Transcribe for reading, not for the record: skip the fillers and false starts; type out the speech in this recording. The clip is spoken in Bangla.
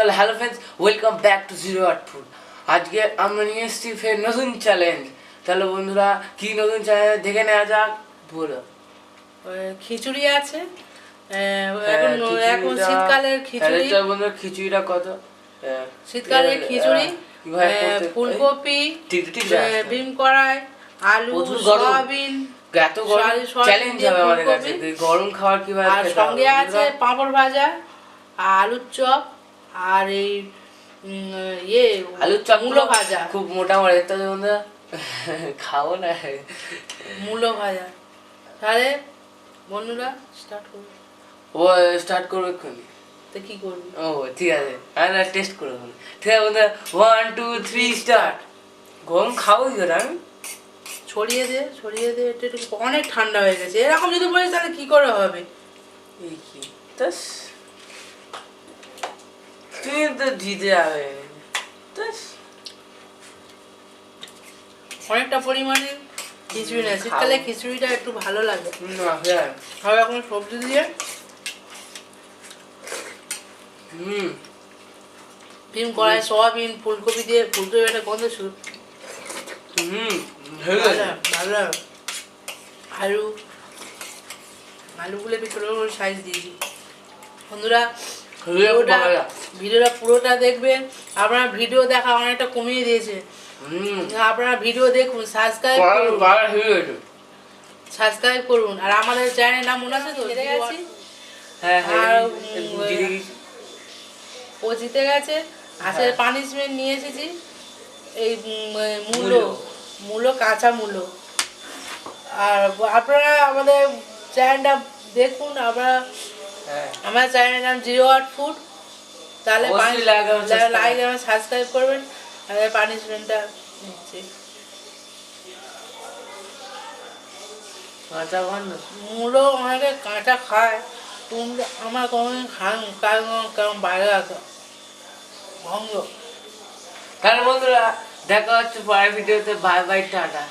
তাহলে hello friends, welcome back to zero art food. আজকে আমরা নিয়ে এসেছি ফের নতুন চ্যালেঞ্জ। তাহলে বন্ধুরা কি নতুন চ্যালেঞ্জ দেখে নেওয়া যাক। বলো। খিচুড়ি আছে এখন শীতকালের খিচুড়ি। বন্ধুরা খিচুড়িটা কত? শীতকালের খিচুড়ি, ফুলকপি, বিম কড়াই, আলু, সয়াবিন, এত গরম চ্যালেঞ্জ হবে আমাদের কাছে। গরম খাবার কিভাবে আর সঙ্গে আছে পাঁপড় ভাজা, আলুর চপ, আর এই আলুর চপ মূলো ভাজা। খুব মোটা মোটা দেখতে হবে বন্ধুরা, খাবো না মূলো ভাজা। তাহলে বন্ধুরা স্টার্ট করবো। ও স্টার্ট করবে এক্ষুনি? তো কি করবি? ও ঠিক আছে, আমি টেস্ট করবো। ঠিক আছে বন্ধুরা, 1 2 3 স্টার্ট। গরম খাবো কি করে আমি? ছড়িয়ে দে এটা একটু অনেক ঠান্ডা হয়ে গেছে। এরকম যদি বলিস তাহলে কি করে হবে? এই কি তুমি তো দিতে যাবে। অনেকটা পরিমাণে খিচুড়ি না, শীতকালে খিচুড়িটা একটু ভালো লাগে। সব রকম সবজি দিয়ে ডিম কড়াই, সয়াবিন, ফুলকপি দিয়ে, ফুলকপি একটা গন্ধ শুরু। ভালো আলুগুলো একটু ছোটো ছোটো সাইজ দিয়েছি। বন্ধুরা ভিডিওটা পুরোটা দেখবেন। আপনারা ভিডিও দেখা অনেকটা কমিয়ে দিয়েছে। আপনারা ভিডিও দেখুন, সাবস্ক্রাইব করুন। আর আমাদের চ্যানেলের নাম মনে আছে তো? জিতে গেছি। ও জিতে গেছে। আসলে পানিশমেন্ট নিয়ে এসেছি এই মূলো, কাঁচা মূলো। আর আপনারা আমাদের চ্যানেলটা দেখুন। আমার চ্যানেলের নাম জিরো আর্ট ফুড। তাহলে লাইক এবং সাবস্ক্রাইব করবেন। আর পানিশমেন্টটা নিচ্ছি। মূলো অনেকে কাঁচা খায়, তুমি আমার কোনোদিন খান কারণ বাইরে আছে ভঙ্গ। তাহলে বন্ধুরা দেখা হচ্ছে পরের ভিডিওতে। Bye bye, tata.